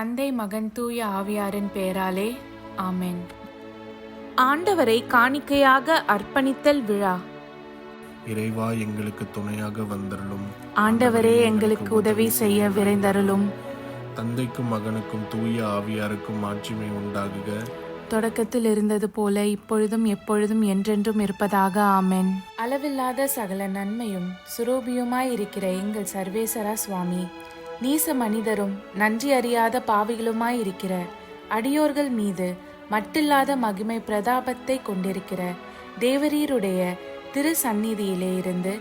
தந்தை, மகன், தூய ஆவியாரின் பெயராலே ஆமென். ஆண்டவரை காணிக்கையாக அர்ப்பணித்தல் விழா. இறைவா, எங்களுக்கு துணையாக வந்தருளும். ஆண்டவரே, எங்களுக்கு உதவி செய்ய விரைந்தருளும். தந்தைக்கும் மகனுக்கும் தூய ஆவியாருக்கும் ஆட்சிமை உண்டாகுக. தொடக்கத்தில் இருந்தது போல இப்பொழுதும் எப்பொழுதும் என்றென்றும் இருப்பதாக ஆமென். அளவில்லாத சகல நன்மையும் சுரூபியுமாயிருக்கிற எங்கள் சர்வேசரா சுவாமி, நீச மனிதரும் நன்றி அறியாத பாவிகளுமாயிருக்கிற அடியோர்கள் மீது மட்டில்லாத மகிமை பிரதாபத்தை கொண்டிருக்கிற தேவரீருடைய திரு சந்நிதியிலே இருந்து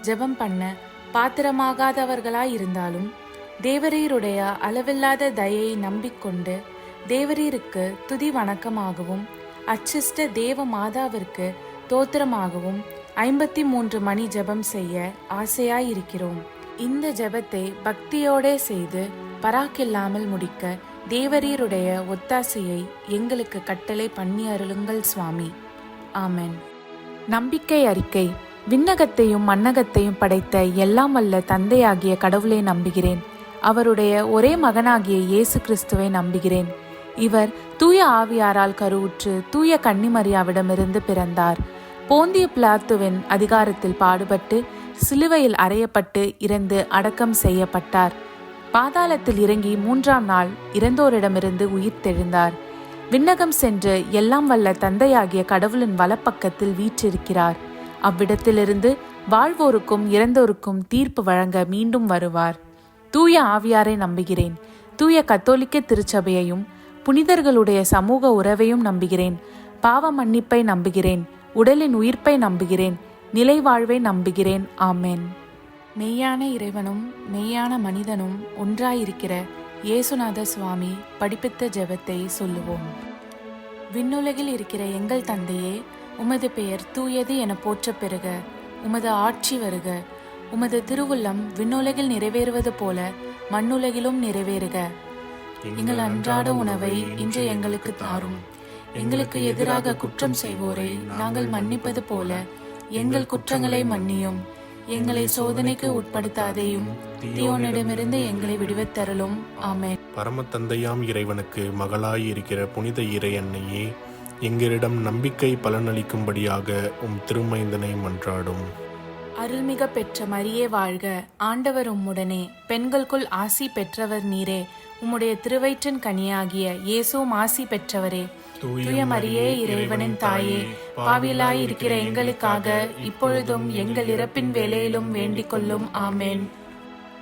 ஜெபம் பண்ண பாத்திரமாகாதவர்களாயிருந்தாலும் தேவரீருடைய அளவில்லாத தயையை நம்பிக்கொண்டு தேவரீருக்கு துதி வணக்கமாகவும் அச்சிஷ்ட தேவ மாதாவிற்கு தோத்திரமாகவும் 53 மணி ஜெபம் செய்ய ஆசையாயிருக்கிறோம். இந்த ஜெபத்தை பக்தியோட செய்து பராக்கில்லாமல் முடிக்க தேவரீருடைய ஒத்தாசையை எங்களுக்கு கட்டளை பண்ணி அருளுங்கள் சுவாமி. ஆமென். நம்பிக்கை அறிக்கை. விண்ணகத்தையும் மண்ணகத்தையும் படைத்த எல்லாம் வல்ல தந்தையாகிய கடவுளை நம்புகிறேன். அவருடைய ஒரே மகனாகிய இயேசு கிறிஸ்துவை நம்புகிறேன். இவர் தூய ஆவியாரால் கருவுற்று தூய கன்னிமரியாவிடமிருந்து பிறந்தார். போந்திய பிலாத்துவின் அதிகாரத்தில் பாடுபட்டு சிலுவையில் அறையப்பட்டு இறந்து அடக்கம் செய்யப்பட்டார். பாதாளத்தில் இறங்கி 3ஆம் நாள் இறந்தோரிடமிருந்து உயிர்த்தெழுந்தார். விண்ணகம் சென்று எல்லாம் வல்ல தந்தையாகிய கடவுளின் வலப்பக்கத்தில் வீற்றிருக்கிறார். அவ்விடத்திலிருந்து வாழ்வோருக்கும் இறந்தோருக்கும் தீர்ப்பு வழங்க மீண்டும் வருவார். தூய ஆவியாரை நம்புகிறேன். தூய கத்தோலிக்க திருச்சபையையும் புனிதர்களுடைய சமூக உறவையும் நம்புகிறேன். பாவ மன்னிப்பை நம்புகிறேன். உடலின் உயிர்ப்பை நம்புகிறேன். நிலை வாழ்வை நம்புகிறேன். ஆமென். மெய்யான இறைவனும் மெய்யான மனிதனும் ஒன்றாயிருக்கிற இயேசுநாத சுவாமி படிப்பித்த ஜெபத்தை சொல்லுவோம். விண்ணுலகில் இருக்கிற எங்கள் தந்தையே, உமது பெயர் தூயது என போற்ற பெறுக. உமது ஆட்சி வருக. உமது திருவுள்ளம் விண்ணுலகில் நிறைவேறுவது போல மண்ணுலகிலும் நிறைவேறுக. எங்கள் அன்றாட உணவை இன்று எங்களுக்கு தாரும். எங்களுக்கு எதிராக குற்றம் செய்வோரை நாங்கள் மன்னிப்பது போல எங்கள் குற்றங்களை மன்னியும். எங்களை சோதனைக்கு உட்படுத்தாதேயும், தீயோனிடமிருந்து எங்களை விடுவித்தருளும். ஆமென். பரம தந்தையாம் இறைவனுக்கு மகளாய் இருக்கிற புனித இறை அன்னையே, எங்களிடம் நம்பிக்கை பலனளிக்கும்படியாக உம் திருமைந்தனை மன்றாடும். அருள்மிக பெற்ற மரியே வாழ்க. ஆண்டவர் உம்முடனே, பெண்களுக்குள் ஆசி பெற்றவர் நீரே. உம்முடைய திருவயிற்றின் கனியாகிய இயேசுவும் ஆசி பெற்றவரே. தூய மரியே, இறைவனின் தாயே, பாவிலாய் இருக்கிற எங்களுக்காக இப்பொழுதும் எங்கள் இறப்பின் வேளையிலும் வேண்டிக் கொள்ளும். ஆமென்.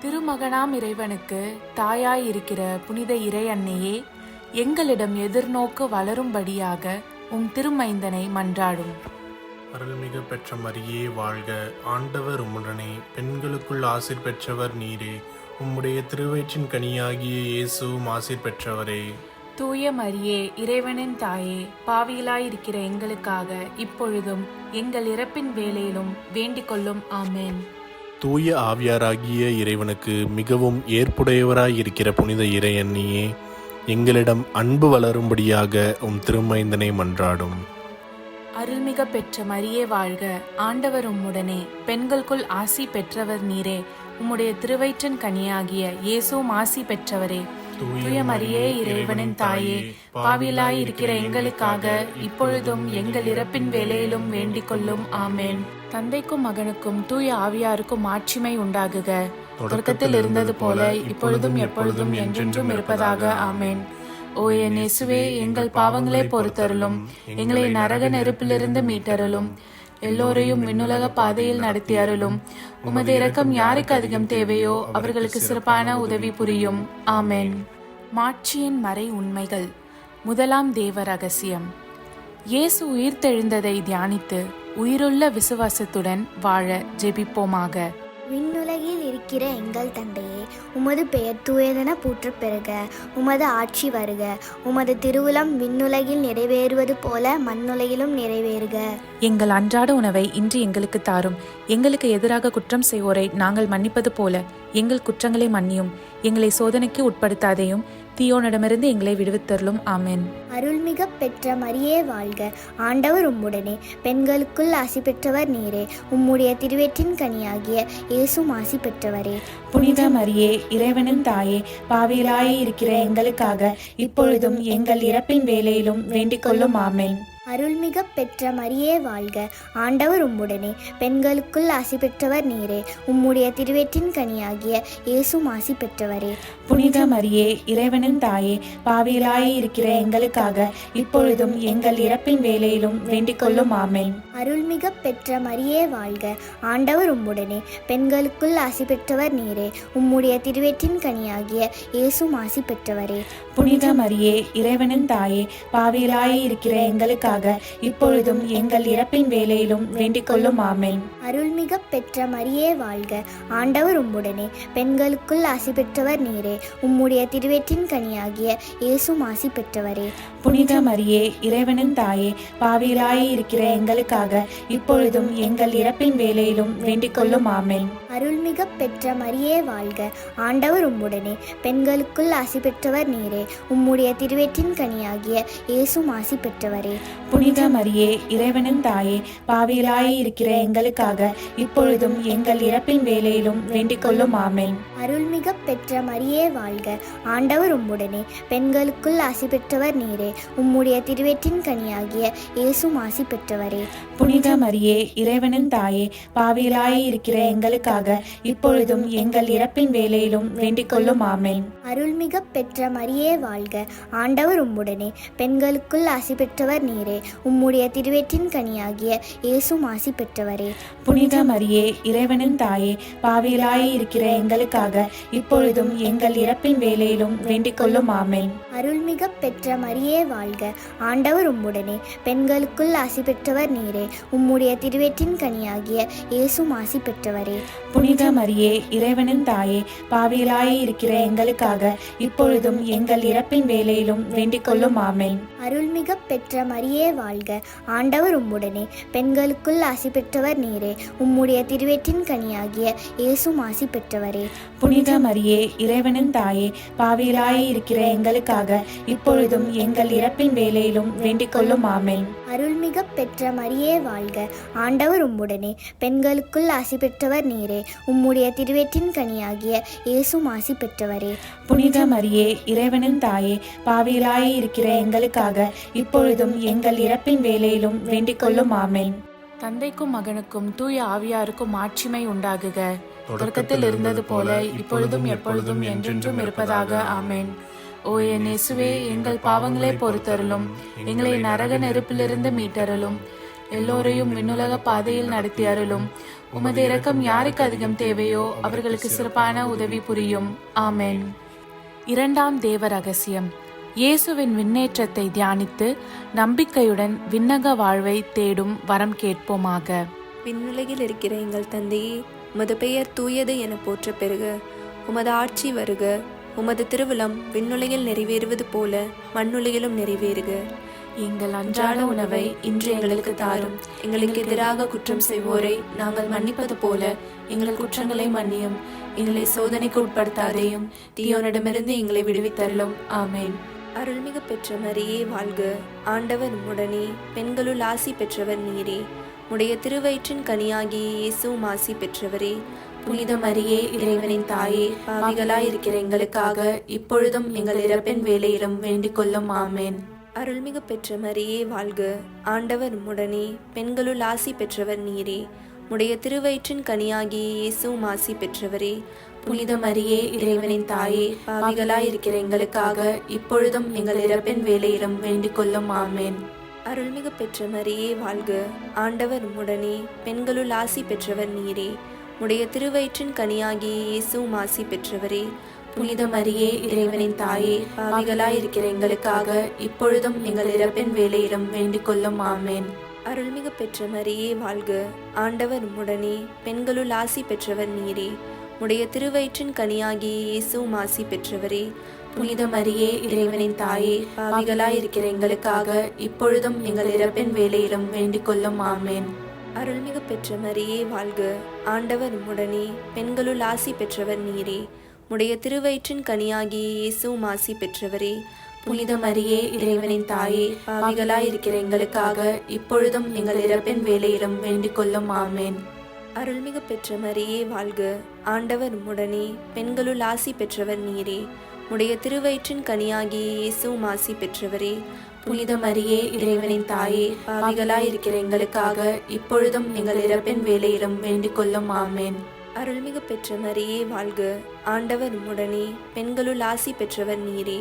திருமகனாம் இறைவனுக்கு தாயாய் இருக்கிற புனித இறை அன்னையே, எங்களிடம் எதிர்நோக்கு வளரும்படியாக உம் திருமைந்தனை மன்றாடும். அருள்மிகு பெற்ற மரியே வாழ்க. ஆண்டவர் உம்முடனே, பெண்களுக்குள் ஆசீர் பெற்றவர் நீரே. உம்முடைய திருவயிற்றின் கனியாகிய இயேசுவும் ஆசீர் பெற்றவரே. தூய மரியே, இறைவனின் தாயே, பாவியலாயிருக்கிற எங்களுக்காக இப்பொழுதும் எங்கள் இறப்பின் வேளையிலும் வேண்டிக் கொள்ளும். ஆமென். தூய ஆவியாராகிய இறைவனுக்கு மிகவும் ஏற்புடையவராயிருக்கிற புனித இறை அன்னியே, எங்களிடம் அன்பு வளரும்படியாக உம் திருமைந்தனை மன்றாடும். அருள்மிக பெற்ற மரியே வாழ்க. ஆண்டவர் உம்முடனே, பெண்களுக்குள் ஆசி பெற்றவர் நீரே. உம்முடைய திருவயிற்றின் கனியாகிய இயேசுவும் ஆசி பெற்றவரே. தூய மரியே, இறைவனின் தாயே, பாவியலாய் இருக்கிற எங்களுக்காக இப்பொழுதும் எங்கள் இறப்பின் வேளையிலும் வேண்டிக் கொள்ளும். ஆமென். தந்தைக்கும் மகனுக்கும் தூய ஆவியாருக்கும் ஆட்சிமை உண்டாகுக. தொடக்கத்தில் இருந்தது போல இப்பொழுதும் எப்பொழுதும் என்றென்றும் இருப்பதாக. ஆமென். ஓ என் இயேசுவே, எங்கள் பாவங்களை பொறுத்தருளும். எங்களை நரக நெருப்பிலிருந்து மீட்டருளும். எல்லோரையும் விண்ணுலக பாதையில் நடத்தி அருளும். உமது இரக்கம் யாருக்கு அதிகம் தேவையோ அவர்களுக்கு சிறப்பான உதவி புரியும். ஆமென். மாட்சியின் மறை உண்மைகள். முதலாம் தேவ ரகசியம். இயேசு உயிர்த்தெழுந்ததை தியானித்து உயிருள்ள விசுவாசத்துடன் வாழ ஜெபிப்போமாக. விண்ணுலகில் இருக்கிற எங்கள் தந்தையே, உமது பெயர் தூயதென போற்ற பெறுக. உமது ஆட்சி வருக. உமது திருவுளம் விண்ணுலகில் நிறைவேறுவது போல மண்ணுலகிலும் நிறைவேறுக. எங்கள் அன்றாட உணவை இன்று எங்களுக்கு தாரும். எங்களுக்கு எதிராக குற்றம் செய்வோரை நாங்கள் மன்னிப்பது போல எங்கள் குற்றங்களை மன்னியும். எங்களை சோதனைக்கு உட்படுத்தாதேயும், தீயோனிடமிருந்து எங்களை விடுவித்தருளும். ஆமென். அருள்மிக பெற்ற மரியே வாழ்க, ஆண்டவர் உம்முடனே, பெண்களுக்குள் ஆசி பெற்றவர் நீரே. உம்முடைய திருவயிற்றின் கனியாகிய இயேசும் ஆசி பெற்றவரே. புனித மரியே, இறைவனின் தாயே, பாவிகளாய் இருக்கிற எங்களுக்காக இப்பொழுதும் எங்கள் இறப்பின் வேளையிலும் வேண்டிக் கொள்ளும். ஆமென். அருள்மிக பெற்ற மரியே வாழ்க, ஆண்டவர் உம்முடனே, பெண்களுக்குள் ஆசி பெற்றவர் நீரே. உம்முடைய திருவயிற்றின் கனியாகிய இயேசும் ஆசி பெற்றவரே. புனித மரியே, இறைவனின் தாயே, பாவிகளாய் இருக்கிற எங்களுக்காக இப்பொழுதும் எங்கள் இறப்பின் வேளையிலும் வேண்டிக் கொள்ளும். ஆமென். அருள்மிக பெற்ற மரியே வாழ்க, ஆண்டவர் உம்முடனே, பெண்களுக்குள் ஆசி பெற்றவர் நீரே. உம்முடைய திருவயிற்றின் கனியாகிய இயேசும் ஆசி பெற்றவரே. புனித மரியே, இறைவனின் தாயே, பாவிகளாய் இருக்கிற எங்களுக்காக இப்பொழுதும் எங்கள் இறப்பின் வேளையிலும் வேண்டிக் கொள்ளும். ஆமென். அருள்மிக பெற்ற மரியே வாழ்க, ஆண்டவர் உம்முடனே, பெண்களுக்குள் ஆசி பெற்றவர் நீரே. உம்முடைய திருவயிற்றின் கனியாகிய இயேசும் ஆசி பெற்றவரே. புனித மரியே, இறைவனின் தாயே, பாவிகளாய் இருக்கிற எங்களுக்காக இப்பொழுதும் எங்கள் இறப்பின் வேளையிலும் வேண்டிக் கொள்ளும். ஆமென். அருள்மிக பெற்ற மரியே வாழ்க, ஆண்டவர் உம்முடனே, பெண்களுக்குள் ஆசி பெற்றவர் நீரே. உம்முடைய திருவயிற்றின் கனியாகிய இயேசும் ஆசி பெற்றவரே. புனித மரியே, இறைவனின் தாயே, பாவிகளாய் இருக்கிற எங்களுக்காக இப்பொழுதும் எங்கள் இறப்பின் வேளையிலும் வேண்டிக் கொள்ளும். ஆமென். அருள்மிக பெற்ற மரியே வாழ்க, ஆண்டவர் உம்முடனே, பெண்களுக்குள் ஆசி பெற்றவர் நீரே. உம்முடைய திருவயிற்றின் கனியாகிய இயேசும் ஆசி பெற்றவரே. புனித மரியே, இறைவனின் தாயே, பாவிகளாய் இருக்கிற எங்களுக்காக இப்பொழுதும் எங்கள் இறப்பின் வேளையிலும் வேண்டிக் கொள்ளும். ஆமென். அருள்மிக பெற்ற மரியே வாழ்க, ஆண்டவர் உம்முடனே, பெண்களுக்குள் ஆசி பெற்றவர் நீரே. உம்முடைய திருவயிற்றின் கனியாகிய இயேசும் ஆசி பெற்றவரே. புனித மரியே, இறைவனின் தாயே, பாவிகளாய் இருக்கிற எங்களுக்காக இப்பொழுதும் எங்கள் இறப்பின் வேளையிலும் வேண்டிக் கொள்ளும். ஆமென். அருள்மிக பெற்ற மரியே வாழ்க, ஆண்டவர் உம்முடனே, பெண்களுக்குள் ஆசி பெற்றவர் நீரே. உம்முடைய திருவயிற்றின் கனியாகிய இயேசும் ஆசி பெற்றவரே. புனித மரியே, இறைவனின் தாயே, பாவிகளாய் இருக்கிற எங்களுக்காக இப்பொழுதும் எங்கள் இறப்பின் வேளையிலும் வேண்டிக் கொள்ளும். ஆமென். அருள்மிக பெற்ற மரியே வாழ்க, ஆண்டவர் உம்முடனே, பெண்களுக்குள் ஆசி பெற்றவர் நீரே. உம்முடைய திருவயிற்றின் கனியாகிய இயேசும் ஆசி பெற்றவரே. புனித மரியே, இறைவனின் தாயே, பாவிகளாய் இருக்கிற எங்களுக்காக இப்பொழுதும் எங்கள் இறப்பின் வேளையிலும் வேண்டிக் கொள்ளும். ஆமென். அருள்மிக பெற்ற மரியே வாழ்க, ஆண்டவர் உம்முடனே, பெண்களுக்குள் ஆசி பெற்றவர் நீரே. உம்முடைய திருவயிற்றின் கனியாகிய இயேசும் ஆசி பெற்றவரே. புனித மரியே, இறைவனின் தாயே, பாவிகளாய் இருக்கிற எங்களுக்காக இப்பொழுதும் எங்கள் இறப்பின் வேளையிலும் வேண்டிக் கொள்ளும். ஆமென். தந்தைக்கும் மகனுக்கும் தூய ஆவியாருக்கும் ஆட்சிமை உண்டாகுக. தொடக்கத்தில் இருந்தது போல இப்பொழுதும் எப்பொழுதும் என்றென்றும் இருப்பதாக. ஆமென். ஓ என் இயேசுவே, எங்கள் பாவங்களை பொறுத்தருளும், எங்களை நரக நெருப்பிலிருந்து மீட்டருளும், எல்லோரையும் விண்ணுலக பாதையில் நடத்தி அருளும். உமது இரக்கம் யாருக்கு அதிகம் தேவையோ அவர்களுக்கு சிறப்பான உதவி புரியும். ஆமென். இரண்டாம் தேவ ரகசியம். இயேசுவின் விண்ணேற்றத்தை தியானித்து நம்பிக்கையுடன் விண்ணக வாழ்வை தேடும் வரம் கேட்போமாக. விண்ணுலகில் இருக்கிற எங்கள் தந்தையே, உமது பெயர் தூயது என போற்ற பெறுக. உமது ஆட்சி வருக. உமது திருவுளம் விண்ணுலகில் நிறைவேறுவது போல மண்ணுலகிலும் நிறைவேறுக. எங்கள் அன்றாட உணவை இன்று எங்களுக்கு தாரும். எங்களுக்கு எதிராக குற்றம் செய்வோரை நாங்கள் மன்னிப்பது போல எங்கள் குற்றங்களை மன்னியும். எங்களை சோதனைக்கு உட்படுத்தாதேயும், தீயோனிடமிருந்து எங்களை விடுவித்தருளும். ஆமென். அருள்மிகு பெற்ற மரியே வாழ்க, ஆண்டவர் உம்முடனே, பெண்களுள் ஆசி பெற்றவர் நீரே. உடைய திருவயிற்றின் கனியாகிய இயேசுவும் ஆசி பெற்றவரே. புனித மரியே, இறைவனின் தாயே, பாவிகளாய் இருக்கிற எங்களுக்காக இப்பொழுதும் எங்கள் இறப்பின் வேளையிலும் வேண்டிக் கொள்ளும். ஆமென். அருள்மிகு பெற்ற மரியே வாழ்க, ஆண்டவர் உம்முடனே, பெண்களுள் ஆசி பெற்றவர் நீரே. உடைய திருவயிற்றின் கனியாகிய இயேசுவும் ஆசி பெற்றவரே. புனித மரியே, இறைவனின் தாயே, பாவிகளாய் இருக்கிற எங்களுக்காக இப்பொழுதும் எங்கள் இறப்பின் வேளையிலும் வேண்டிக் கொள்ளும். ஆமென். அருள்மிகு பெற்ற மரியே வாழ்க, ஆண்டவர் உம்முடனே, பெண்களுள் ஆசி பெற்றவர் நீரே. உடைய திருவயிற்றின் கனியாகிய இயேசுவும் ஆசி பெற்றவரே. புனித மரியே, இறைவனின் தாயே, பாவிகளாய் இருக்கிற எங்களுக்காக இப்பொழுதும் எங்கள் இறப்பின் வேளையிலும் வேண்டிக் கொள்ளும். ஆமென். அருள்மிகு பெற்ற மரியே வாழ்க, ஆண்டவர் உம்முடனே, பெண்களுள் ஆசி பெற்றவர் நீரே. உடைய திருவயிற்றின் கனியாகிய இயேசுவும் ஆசி பெற்றவரே. புனித மரியே, இறைவனின் தாயே, பாவிகளாய் இருக்கிற எங்களுக்காக இப்பொழுதும் எங்கள் இறப்பின் வேளையிலும் வேண்டிக் கொள்ளும். ஆமென். அருள்மிகு பெற்ற மரியே வாழ்க, ஆண்டவர் உம்முடனே, பெண்களுள் ஆசி பெற்றவர் நீரே. உடைய திருவயிற்றின் கனியாகிய இயேசுவும் ஆசி பெற்றவரே. புனித மரியே, இறைவனின் தாயே, பாவிகளாயிருக்கிற எங்களுக்காக இப்பொழுதும் எங்கள் இறப்பின் வேளையிலும் வேண்டிக் கொள்ளும். ஆமேன். அருள்மிகு பெற்ற மரியே வாழ்க. ஆண்டவர் உம்முடனே, பெண்களுள் ஆசி பெற்றவர் நீரே. உடைய திருவயிற்றின் கனியாகிய இயேசுவும் ஆசி பெற்றவரே. புனித மரியே, இறைவனின் தாயே, பாவிகளாயிருக்கிற எங்களுக்காக இப்பொழுதும் எங்கள் இறப்பின் வேளையிலும் வேண்டிக் கொள்ளும். ஆமேன். அருள்மிகு பெற்ற மரியே வாழ்க. ஆண்டவர் உம்முடனே, பெண்களுள் ஆசி பெற்றவர் நீரே.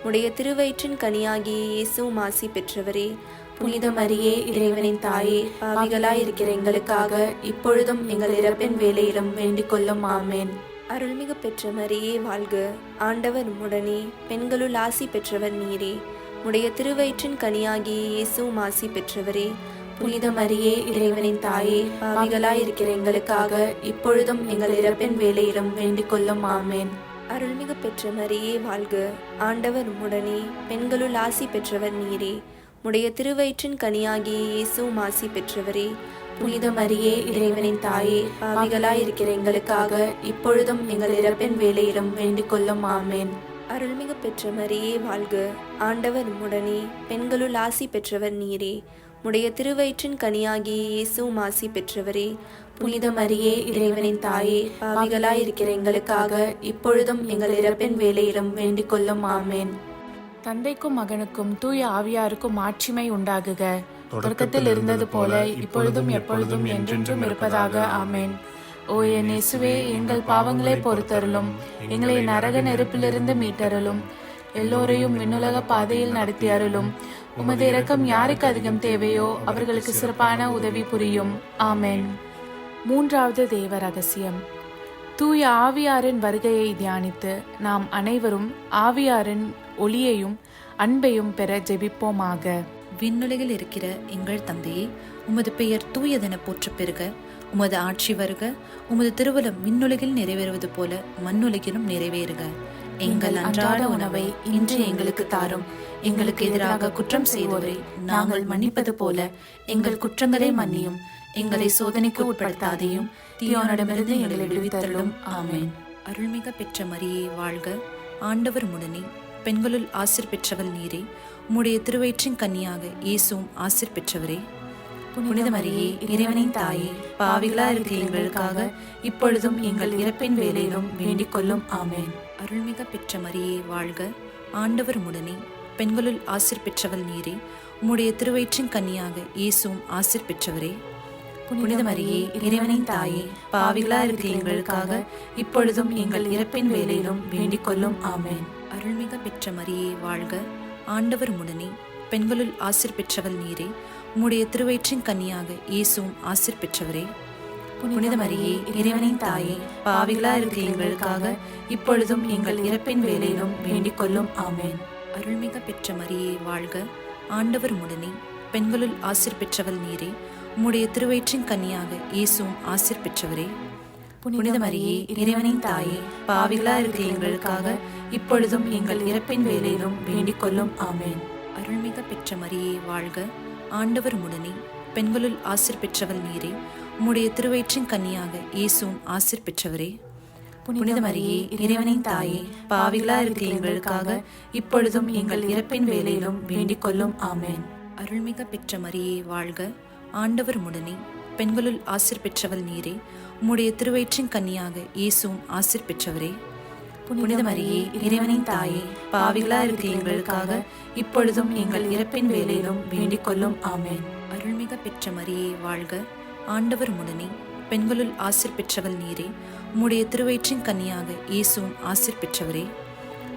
உடைய திருவயிற்றின் கனியாகிய இயேசுவும் ஆசி பெற்றவரே. புனித மரியே, இறைவனின் தாயே, பாவிகளாயிருக்கிற எங்களுக்காக இப்பொழுதும் எங்கள் இறப்பின் வேளையிலும் வேண்டிக் கொள்ளும். ஆமேன். அருள்மிகு பெற்ற மரியே வாழ்க. ஆண்டவர் உம்முடனே, பெண்களுள் ஆசி பெற்றவர் நீரே. உடைய திருவயிற்றின் கனியாகிய இயேசுவும் ஆசி பெற்றவரே. புனித மரியே, இறைவனின் தாயே, பாவிகளாயிருக்கிற எங்களுக்காக இப்பொழுதும் எங்கள் இறப்பின் வேளையிலும் வேண்டிக் கொள்ளும். ஆமேன். அருள்மிகு பெற்ற மரியே வாழ்க. ஆண்டவர் உம்முடனே, பெண்களுள் ஆசி பெற்றவர் நீரே. உடைய திருவயிற்றின் கனியாகிய இயேசுவும் ஆசி பெற்றவரே. புனித மரியே, இறைவனின் தாயே, பாவிகளாயிருக்கிற எங்களுக்காக இப்பொழுதும் எங்கள் இறப்பின் வேளையிலும் வேண்டிக் கொள்ளும். ஆமேன். அருள்மிகு பெற்ற மரியே வாழ்க. ஆண்டவர் உம்முடனே, பெண்களுள் ஆசி பெற்றவர் நீரே. உடைய திருவயிற்றின் கனியாகிய இயேசுவும் ஆசி பெற்றவரே. புனித மரியே, இறைவனின் தாயே, பாவிகளாயிருக்கிற எங்களுக்காக இப்பொழுதும் எங்கள் இறப்பின் வேளையிலும் வேண்டிக் கொள்ளும். ஆமேன். தந்தைக்கும் மகனுக்கும் தூய ஆவியாருக்கும் மாட்சிமை உண்டாகுக. தொடக்கத்தில் இருந்தது போல இப்பொழுதும் எப்பொழுதும் என்றென்றும் இருப்பதாக. ஆமேன். ஓ என் இயேசுவே, எங்கள் பாவங்களை பொறுத்தருளும். எங்களை நரக நெருப்பிலிருந்து மீட்டருளும். எல்லோரையும் விண்ணுலக பாதையில் நடத்தி அருளும். உமது இரக்கம் யாருக்கு அதிகம் தேவையோ அவர்களுக்கு சிறப்பான உதவி புரியும். ஆமேன். மூன்றாவது தேவ ரகசியம். தூய ஆவியாரின் வருகையை தியானித்து நாம் அனைவரும் ஆவியாரின் ஒளியையும் அன்பையும் பெற ஜெபிப்போமாக. விண்ணுலகில் இருக்கிற எங்கள் தந்தையே, உமது பெயர் தூயதென போற்றப் பெறுக. உமது ஆட்சி வருக. உமது திருவுளம் விண்ணுலகில் நிறைவேறுவது போல மண்ணுலகிலும் நிறைவேறுக. எங்கள் அன்றாட உணவை இன்று எங்களுக்கு தாரும். எங்களுக்கு எதிராக குற்றம் செய்வோரை நாங்கள் மன்னிப்பது போல எங்கள் குற்றங்களை மன்னியும். எங்களை சோதனைக்கு உட்படுத்தாதையும் தீயோனிடமிருந்து எங்களை விடுவித்தருளும். ஆமேன். அருள்மிக பெற்ற மரியே வாழ்க. ஆண்டவர் உம்முடனே, பெண்களுள் ஆசீர் பெற்றவள் நீரே. உம்முடைய திருவயிற்றின் கன்னியாக இயேசுவும் ஆசீர் பெற்றவரே. புனித மரியே, இறைவனின் தாயே, பாவிகளா இருக்கிற எங்களுக்காக இப்பொழுதும் எங்கள் இறப்பின் வேளையிலும் வேண்டிக் கொள்ளும். ஆமேன். அருள்மிக பெற்ற மரியே வாழ்க. ஆண்டவர் உம்முடனே, பெண்களுள் ஆசீர் பெற்றவள் நீரே. உம்முடைய திருவயிற்றின் கன்னியாக இயேசுவும் ஆசீர் பெற்றவரே. புனித மரியே, இறைவனின் தாயே, பாவிகளா இருக்கிற எங்களுக்காக இப்பொழுதும் எங்கள் இறப்பின் வேளையிலும் வேண்டிக் கொள்ளும். ஆமேன். அருள்மிக பெற்ற மரியே வாழ்க. ஆண்டவர் உம்முடனே, பெண்களுள் ஆசீர் பெற்றவள் நீரே. உம்முடைய திருவயிற்றின் கன்னியாக இயேசுவும் ஆசீர் பெற்றவரே. புனித மரியே, இறைவனின் தாயே, பாவிகளா இருக்கிற எங்களுக்காக இப்பொழுதும் எங்கள் இறப்பின் வேளையிலும் வேண்டிக் கொள்ளும். ஆமேன். அருள்மிக பெற்ற மரியே வாழ்க. ஆண்டவர் உம்முடனே, பெண்களுள் ஆசீர் பெற்றவள் நீரே. உம்முடைய திருவயிற்றின் கன்னியாக இயேசுவும் ஆசீர் பெற்றவரே. புனித மரியே, இறைவனின் தாயே, பாவிகளா இருக்கிற எங்களுக்காக இப்பொழுதும் எங்கள் இறப்பின் வேளையிலும் வேண்டிக் கொள்ளும். ஆமேன். அருள்மிக பெற்ற மரியே வாழ்க. ஆண்டவர் உம்முடனே, பெண்களுள் ஆசீர் பெற்றவள் நீரே. உம்முடைய திருவயிற்றின் கன்னியாக இயேசுவும் ஆசீர் பெற்றவரே. புனித மரியே, இறைவனின் தாயே, பாவிகளா இருக்கிற எங்களுக்காக இப்பொழுதும் எங்கள் இறப்பின் வேளையிலும் வேண்டிக் கொள்ளும். ஆமேன். அருள்மிக பெற்ற மரியே வாழ்க. ஆண்டவர் உம்முடனே, பெண்களுள் ஆசீர் பெற்றவள் நீரே. உம்முடைய திருவயிற்றின் கன்னியாக இயேசுவும் ஆசீர் பெற்றவரே. புனித மரியே, இறைவனின் தாயே, பாவிகளா இருக்கிற எங்களுக்காக இப்பொழுதும் எங்கள் இறப்பின் வேளையிலும் வேண்டிக் கொள்ளும். ஆமேன். அருள்மிக பெற்ற மரியே வாழ்க. ஆண்டவர் உம்முடனே, பெண்களுள் ஆசீர் பெற்றவள் நீரே. உம்முடைய திருவயிற்றின் கன்னியாக இயேசுவும் ஆசீர் பெற்றவரே.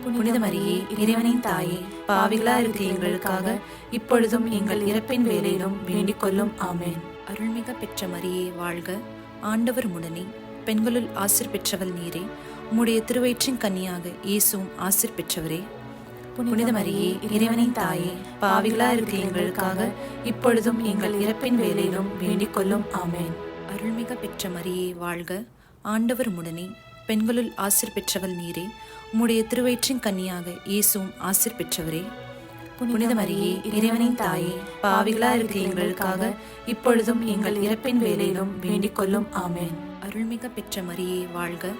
புனித மரியே, இறைவனின் தாயே, பாவிகளா இருக்கிற எங்களுக்காக இப்பொழுதும் எங்கள் இறப்பின் வேளையிலும் வேண்டிக் கொள்ளும். ஆமேன். அருள்மிக பெற்ற மரியே வாழ்க. ஆண்டவர் உம்முடனே, பெண்களுள் ஆசீர் பெற்றவள் நீரே. உம்முடைய திருவயிற்றின் கன்னியாக இயேசுவும் ஆசீர் பெற்றவரே. புனித மரியே, இறைவனின் தாயே, பாவிகளா இருக்கிற எங்களுக்காக இப்பொழுதும் எங்கள் இறப்பின் வேளையிலும் வேண்டிக் கொள்ளும். ஆமேன். அருள்மிக பெற்ற மரியே வாழ்க. ஆண்டவர் உம்முடனே, பெண்களுள் ஆசீர் பெற்றவள் நீரே. உம்முடைய திருவயிற்றின் கன்னியாக இயேசுவும் ஆசீர் பெற்றவரே. புனித மரியே, இறைவனின் தாயே, பாவிகளா இருக்கிற எங்களுக்காக இப்பொழுதும் எங்கள் இறப்பின் வேளையிலும் வேண்டிக் கொள்ளும். ஆமேன். அருள்மிக பெற்ற மரியே வாழ்க.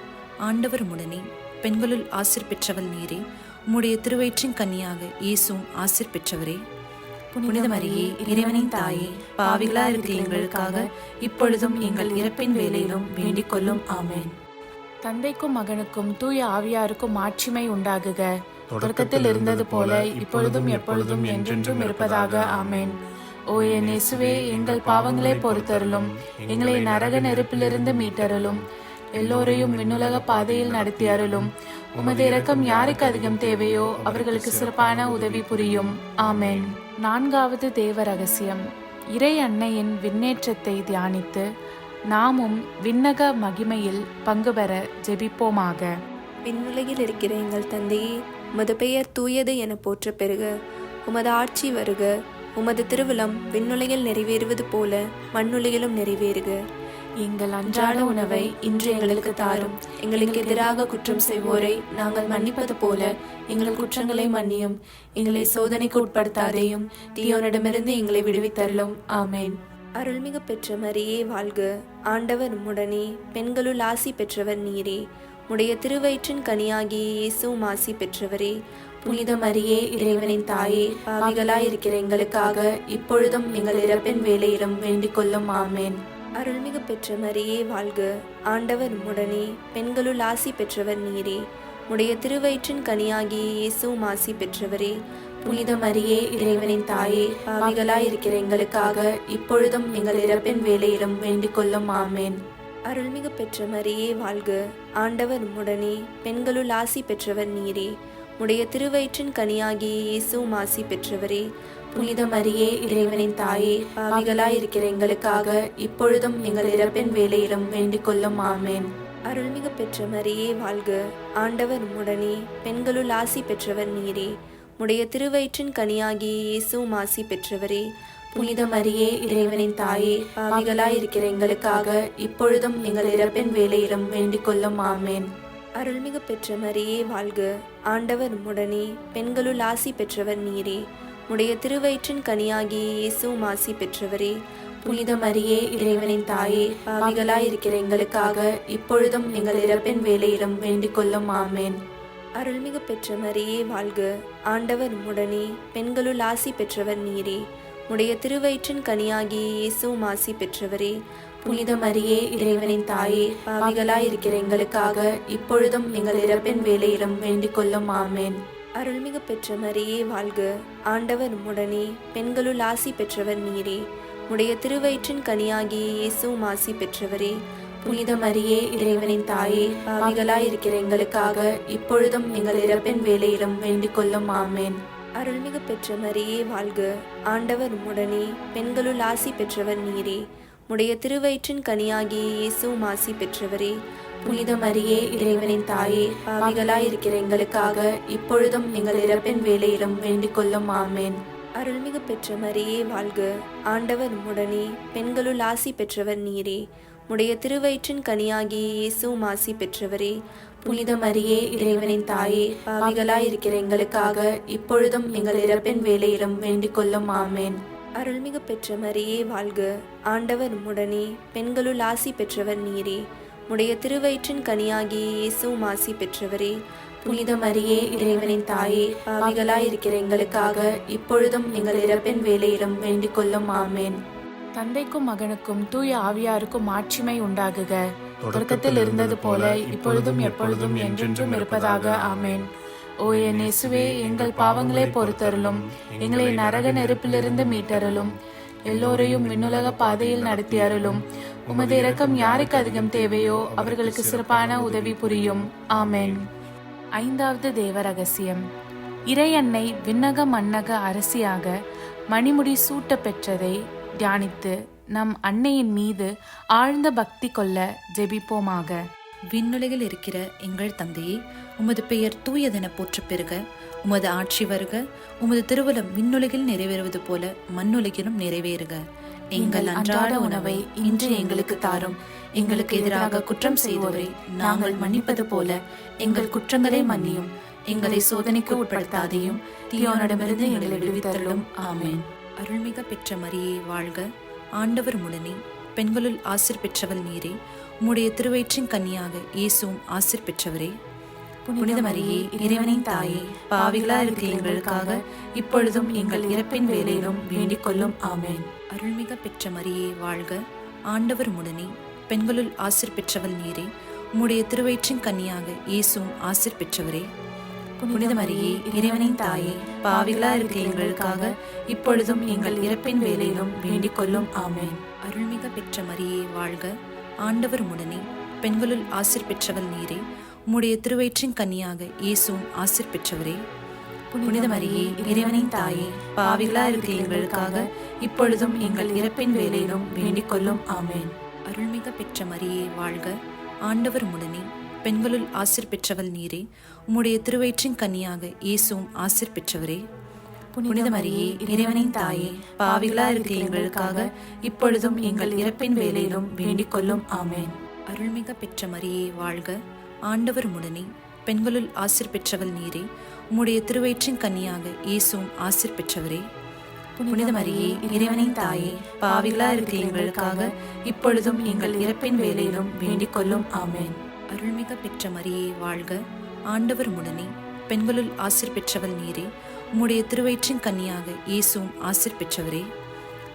ஆண்டவர் உம்முடனே, பெண்களுள் ஆசீர் பெற்றவள் நீரே. உம்முடைய திருவயிற்றின் கன்னியாக இயேசுவும் ஆசீர் பெற்றவரே. புனித மரியே, இறைவனின் தாயே, பாவிகளா இருக்கிற எங்களுக்காக இப்பொழுதும் எங்கள் இறப்பின் வேளையிலும் வேண்டிக் கொள்ளும். ஆமென். தந்தைக்கும் மகனுக்கும் தூய ஆவியாருக்கும் மாட்சிமை உண்டாகுக. தொடக்கத்தில் இருந்தது போல இப்பொழுதும் எப்பொழுதும் என்றென்றும் இருப்பதாக. ஆமென். ஓ என் இயேசுவே, எங்கள் பாவங்களை பொறுத்தருளும், எங்களை நரக நெருப்பிலிருந்து மீட்டருளும், எல்லோரையும் விண்ணுலக பாதையில் நடத்தி அருளும். உமது இரக்கம் யாருக்கு அதிகம் தேவையோ அவர்களுக்கு சிறப்பான உதவி புரியும். ஆமென். நான்காவது தேவ ரகசியம். இறை அன்னையின் விண்ணேற்றத்தை தியானித்து நாமும் விண்ணக மகிமையில் பங்கு பெற ஜெபிப்போமாக. விண்ணுலகில் இருக்கிற எங்கள் தந்தையே, உமது பெயர் தூயது என போற்ற பெறுக. உமது ஆட்சி வருக. உமது திருவுளம் விண்ணுலகில் நிறைவேறுவது போல மண்ணுலகிலும் நிறைவேறுக. எங்கள் அன்றாட உணவை இன்று எங்களுக்கு தாரும். எங்களுக்கு எதிராக குற்றம் செய்வோரை நாங்கள் மன்னிப்பது போல எங்கள் குற்றங்களை மன்னியும். எங்களை சோதனைக்கு உட்படுத்தாதேயும், தீயோனிடமிருந்து எங்களை விடுவித்தருளும். ஆமென். அருள்மிகு பெற்ற மரியே வாழ்க. ஆண்டவர் உம்முடனே, பெண்களுள் ஆசி பெற்றவர் நீரே. உடைய திருவயிற்றின் கனியாகிய இயேசுவும் ஆசி பெற்றவரே. புனித மரியே, இறைவனின் தாயே, பாவிகளாயிருக்கிற எங்களுக்காக இப்பொழுதும் எங்கள் இறப்பின் வேளையிலும் வேண்டிக் கொள்ளும். ஆமென். அருள்மிகு பெற்ற மரியே வாழ்க. ஆண்டவர் உம்முடனே, பெண்களுள் ஆசி பெற்றவர் நீரே. உடைய திருவயிற்றின் கனியாகிய இயேசுவும் ஆசி பெற்றவரே. புனித மரியே, இறைவனின் தாயே, பாவிகளாயிருக்கிற எங்களுக்காக இப்பொழுதும் எங்கள் இறப்பின் வேளையிலும் வேண்டிக் கொள்ளும். ஆமென். அருள்மிகு பெற்ற மரியே வாழ்க. ஆண்டவர் உம்முடனே, பெண்களுள் ஆசி பெற்றவர் நீரே. உடைய திருவயிற்றின் கனியாகிய இயேசுவும் ஆசி பெற்றவரே. புனித மரியே, இறைவனின் தாயே, பாவிகளாயிருக்கிற எங்களுக்காக இப்பொழுதும் எங்கள் இறப்பின் வேளையிலும் வேண்டிக் கொள்ளும். ஆமென். அருள்மிகு பெற்ற மரியே வாழ்க. ஆண்டவர் உம்முடனே, பெண்களுள் ஆசி பெற்றவர் நீரே. உடைய திருவயிற்றின் கனியாகிய இயேசுவும் ஆசி பெற்றவரே. புனித மரியே, இறைவனின் தாயே, பாவிகளாயிருக்கிற எங்களுக்காக இப்பொழுதும் எங்கள் இறப்பின் வேளையிலும் வேண்டிக் கொள்ளும். ஆமென். அருள்மிகு பெற்ற மரியே வாழ்க. ஆண்டவர் உம்முடனே, பெண்களுள் ஆசி பெற்றவர் நீரே. உடைய திருவயிற்றின் கனியாகிய இயேசுவும் ஆசி பெற்றவரே. புனித மரியே, இறைவனின் தாயே, பாவிகளாயிருக்கிற எங்களுக்காக இப்பொழுதும் எங்கள் இறப்பின் வேளையிலும் வேண்டிக் கொள்ளும். ஆமென். அருள்மிகு பெற்ற மரியே வாழ்க. ஆண்டவர் உம்முடனே, பெண்களுள் ஆசி பெற்றவர் நீரே. உடைய திருவயிற்றின் கனியாகிய இயேசுவும் ஆசி பெற்றவரே. புனித மரியே, இறைவனின் தாயே, பாவிகளாயிருக்கிற எங்களுக்காக இப்பொழுதும் எங்கள் இறப்பின் வேளையிலும் வேண்டிக் கொள்ளும். ஆமென். அருள்மிகு பெற்ற மரியே வாழ்க. ஆண்டவர் உம்முடனே, பெண்களுள் ஆசி பெற்றவர் நீரே. உடைய திருவயிற்றின் கனியாகிய இயேசுவும் ஆசி பெற்றவரே. புனித மரியே, இறைவனின் தாயே, பாவிகளாயிருக்கிற எங்களுக்காக இப்பொழுதும் எங்கள் இறப்பின் வேளையிலும் வேண்டிக் கொள்ளும். ஆமென். அருள்மிகு பெற்ற மரியே வாழ்க. ஆண்டவர் உம்முடனே, பெண்களுள் ஆசி பெற்றவர் நீரே. உடைய திருவயிற்றின் கனியாகிய இயேசுவும் ஆசி பெற்றவரே. புனித மரியே, இறைவனின் தாயே, பாவிகளாயிருக்கிற எங்களுக்காக இப்பொழுதும் எங்கள் இறப்பின் வேளையிலும் வேண்டிக் கொள்ளும். ஆமென். அருள்மிகு பெற்ற மரியே வாழ்க. ஆண்டவர் உம்முடனே, பெண்களுள் ஆசி பெற்றவர் நீரே. உடைய திருவயிற்றின் கனியாகிய இயேசுவும் ஆசி பெற்றவரே. புனித மரியே, இறைவனின் தாயே, பாவிகளாயிருக்கிற எங்களுக்காக இப்பொழுதும் எங்கள் இறப்பின் வேளையிலும் வேண்டிக் கொள்ளும். ஆமென். அருள்மிகு பெற்ற மரியே வாழ்க. ஆண்டவர் உம்முடனே, பெண்களுள் ஆசி பெற்றவர் நீரே. உடைய திருவயிற்றின் கனியாகிய இயேசுவும் ஆசி பெற்றவரே. புனித மரியே, இறைவனின் தாயே, பாவிகளாயிருக்கிற எங்களுக்காக இப்பொழுதும் எங்கள் இறப்பின் வேளையிலும் வேண்டிக் கொள்ளும். ஆமென். தந்தைக்கும் மகனுக்கும் தூய ஆவியாருக்கும் மாட்சிமை உண்டாகுக. தொடக்கத்தில் இருந்தது போல இப்பொழுதும் எப்பொழுதும் என்றென்றும் இருப்பதாக. ஆமென். ஓ என் இயேசுவே, எங்கள் பாவங்களை பொறுத்தருளும், எங்களை நரக நெருப்பிலிருந்து மீட்டருளும், எல்லோரையும் விண்ணுலக பாதையில் நடத்தி அருளும். உமது இரக்கம் யாருக்கு அதிகம் தேவையோ அவர்களுக்கு சிறப்பான உதவி புரியும். ஆமென். ஐந்தாவது தேவ ரகசியம். இறை அன்னை விண்ணக மன்னக அரசியாக மணிமுடி சூட்ட பெற்றதை தியானித்து நம் அன்னையின் மீது ஆழ்ந்த பக்தி கொள்ள ஜெபிப்போமாக. விண்ணுலகில் இருக்கிற எங்கள் தந்தையே, உமது பெயர் தூயதென போற்ற பெறுக. உமது ஆட்சி வருக. உமது திருவுளம் விண்ணுலகில் நிறைவேறுவது போல மண்ணுலகிலும் நிறைவேறுக. எங்கள் அன்றாட உணவை இன்று எங்களுக்கு தாரும். எங்களுக்கு எதிராக குற்றம் செய்தோரை நாங்கள் மன்னிப்பது போல எங்கள் குற்றங்களை மன்னியும். எங்களை சோதனைக்கு உட்படுத்தாதையும், தீயோனிடமிருந்து எங்களை விடுவித்தருளும். ஆமென். அருள்மிக பெற்ற மரியே வாழ்க. ஆண்டவர் உம்முடனே, பெண்களுள் ஆசீர் பெற்றவள் நீரே. உம்முடைய திருவயிற்றின் கன்னியாக இயேசுவும் ஆசீர் பெற்றவரே. புனித மரியே இறைவனின் தாயே, பாவிகளா இருக்கிற எங்களுக்காக இப்பொழுதும் எங்கள் இறப்பின் வேளையிலும் வேண்டிக் கொள்ளும். ஆமென். அருள்மிக பெற்ற மரியே வாழ்க, ஆண்டவர் உடனே, பெண்களுள் ஆசீர் பெற்றவள் நீரே. உம்முடைய திருவயிற்றின் கன்னியாக இயேசுவும் ஆசீர் பெற்றவரே. புனித மரியே இறைவனின் தாயே, பாவிகளா இருக்கிற எங்களுக்காக இப்பொழுதும் எங்கள் இறப்பின் வேளையிலும் வேண்டிக் கொள்ளும். ஆமென். அருள்மிக பெற்ற மரியே வாழ்க, ஆண்டவர் உடனே, பெண்களுள் ஆசீர் பெற்றவள் நீரே. உம்முடைய திருவயிற்றின் கன்னியாக இயேசுவும் ஆசீர் பெற்றவரே. புனித மரியே இறைவனின் தாயே, பாவிகளா இருக்கிற எங்களுக்காக இப்பொழுதும் எங்கள் இறப்பின் வேளையிலும் வேண்டிக் கொள்ளும். ஆமென். அருள்மிக பெற்ற மரியே வாழ்க, ஆண்டவர் உடனே, பெண்களுள் ஆசீர் பெற்றவள் நீரே. உம்முடைய திருவயிற்றின் கன்னியாக இயேசுவும் ஆசீர் பெற்றவரே. புனித மரியே இறைவனின் தாயே, பாவிகளா இருக்கிற எங்களுக்காக இப்பொழுதும் எங்கள் இறப்பின் வேளையிலும் வேண்டிக் கொள்ளும். ஆமென். அருள்மிக பெற்ற மரியே வாழ்க, ஆண்டவர் உடனே, பெண்களுள் ஆசீர் பெற்றவள் நீரே. உம்முடைய திருவயிற்றின் கன்னியாக இயேசுவும் ஆசீர் பெற்றவரே. புனித மரியே இறைவனின் தாயே, பாவிகளா இருக்கிற எங்களுக்காக இப்பொழுதும் எங்கள் இறப்பின் வேளையிலும் வேண்டிக் கொள்ளும். ஆமென். அருள்மிக பெற்ற மரியே வாழ்க, ஆண்டவர் உடனே, பெண்களுள் ஆசீர் பெற்றவள் நீரே. உம்முடைய திருவயிற்றின் கன்னியாக இயேசுவும் ஆசீர் பெற்றவரே.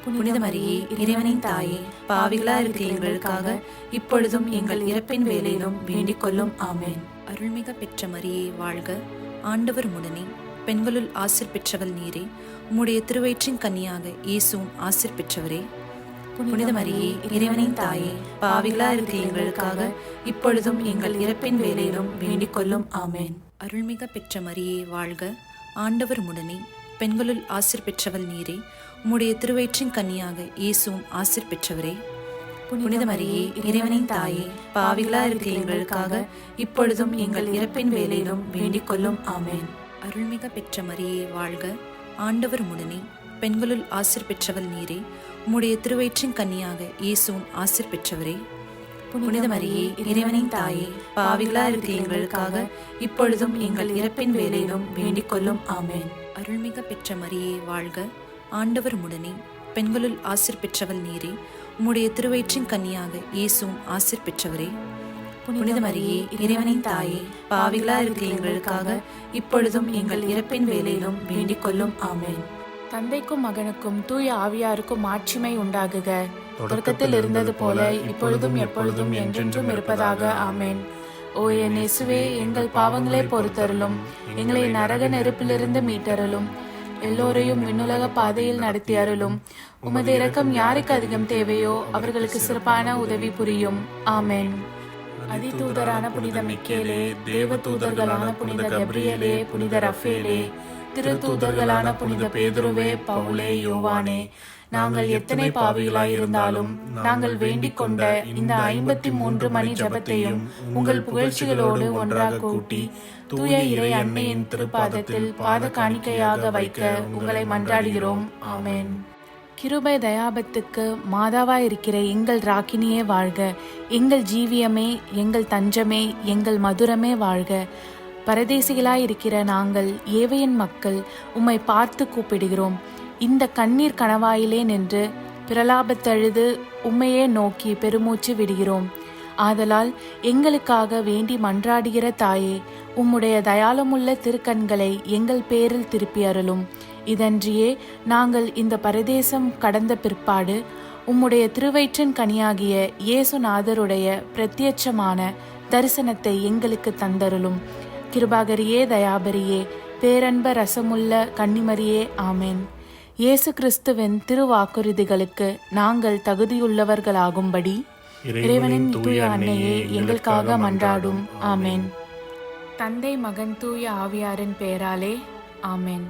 புனித மரியே இறைவனின் தாயே, பாவிகளா இருக்கிற எங்களுக்காக இப்பொழுதும் எங்கள் இறப்பின் வேளையிலும் வேண்டிக் கொள்ளும். ஆமென். அருள்மிக பெற்ற மரியே வாழ்க, ஆண்டவர் உடனே, பெண்களுள் ஆசீர் பெற்றவள் நீரே. உம்முடைய திருவயிற்றின் கன்னியாக இயேசுவும் ஆசீர் பெற்றவரே. புனித மரியே இறைவனின் தாயே, பாவிகளா இருக்கிற எங்களுக்காக இப்பொழுதும் எங்கள் இறப்பின் வேளையிலும் வேண்டிக் கொள்ளும். ஆமென். அருள்மிக பெற்ற மரியே வாழ்க, ஆண்டவர் உடனே, பெண்களுள் ஆசீர் பெற்றவள் நீரே. உம்முடைய திருவயிற்றின் கன்னியாக இயேசுவும் ஆசீர் பெற்றவரே. புனித மரியே இறைவனின் தாயே, பாவிகளா இருக்கிற எங்களுக்காக இப்பொழுதும் எங்கள் இறப்பின் வேளையிலும் வேண்டிக் கொள்ளும். ஆமென். அருள்மிக பெற்ற மரியே வாழ்க, ஆண்டவர் உடனே, பெண்களுள் ஆசீர் பெற்றவள் நீரே. உம்முடைய திருவயிற்றின் கன்னியாக இயேசுவும் ஆசீர் பெற்றவரே. புனித மரியே இறைவனின் தாயே, பாவிகளா இருக்கிற எங்களுக்காக இப்பொழுதும் எங்கள் இறப்பின் வேளையிலும் வேண்டிக் கொள்ளும். ஆமென். அருள்மிக பெற்ற மரியே வாழ்க, ஆண்டவர் உடனே, பெண்களுள் ஆசீர் பெற்றவள் நீரே. உம்முடைய திருவயிற்றின் கன்னியாக இயேசுவும் ஆசீர் பெற்றவரே. புனித மரியே இறைவனின் தாயே, பாவிகளா இருக்கிற எங்களுக்காக இப்பொழுதும் எங்கள் இறப்பின் வேளையிலும் வேண்டிக் கொள்ளும். ஆமென். தந்தைக்கும் மகனுக்கும் தூய ஆவியாருக்கும் ஆட்சிமை உண்டாகுக. தொடக்கத்தில் இருந்தது போல இப்பொழுதும் எப்பொழுதும் என்றென்றும் இருப்பதாக. ஆமென். ஓ என் இயேசுவே, எங்கள் பாவங்களை பொறுத்தருளும், எங்களை நரக நெருப்பிலிருந்து மீட்டருளும், எல்லோரையும் விண்ணுலக பாதையில் நடத்தி அருளும். உமது இரக்கம் யாருக்கு அதிகம் தேவையோ அவர்களுக்கு சிறப்பான உதவி புரியும். ஆமென். அதிதூதரான புனித மிக்கேலே, தேவ தூதர்களான புனித கப்ரியேலே, புனித ரஃபேலே, திருத்தூதர்களான புனித பேதுருவே, பவுலே, யோவானே, நாங்கள் எத்தனை பாவிகளாய் இருந்தாலும் நாங்கள் வேண்டிக் கொண்ட இந்த 53 மணி ஜபத்தையும் உங்கள் புகழ்ச்சிகளோடு ஒன்றாக கூட்டி தூய இறை அன்னையின் திருப்பாதத்தில் பாத காணிக்கையாக வைக்க உங்களை மன்றாடுகிறோம். ஆமென். கிருபை தயாபத்துக்கு மாதாவாயிருக்கிற எங்கள் ராக்கினியே வாழ்க. எங்கள் ஜீவியமே, எங்கள் தஞ்சமே, எங்கள் மதுரமே வாழ்க. பரதேசிகளாயிருக்கிற நாங்கள் ஏவையின் மக்கள் உம்மை பார்த்து கூப்பிடுகிறோம். இந்த கண்ணீர் கணவாயிலே நின்று பிரலாபத்தழுது உம்மையே நோக்கி பெருமூச்சு விடுகிறோம். ஆதலால் எங்களுக்காக வேண்டி மன்றாடுகிற தாயே, உம்முடைய தயாளமுள்ள திருக்கண்களை எங்கள் பேரில் திருப்பி அருளும். இதன்றியே நாங்கள் இந்த பரதேசம் கடந்த பிற்பாடு உம்முடைய திருவயிற்றின் கனியாகிய இயேசுநாதருடைய பிரத்யட்சமான தரிசனத்தை எங்களுக்கு தந்தருளும். கிருபாகரியே, தயாபரியே, பேரன்ப ரசமுள்ள கன்னிமரியே, ஆமென். இயேசு கிறிஸ்துவின் திருவாக்குறுதிகளுக்கு நாங்கள் தகுதியுள்ளவர்களாகும்படி இறைவனின் தூய அன்னையே எங்களுக்காக மன்றாடும். ஆமென். தந்தை, மகன், தூய ஆவியாரின் பெயராலே. ஆமென்.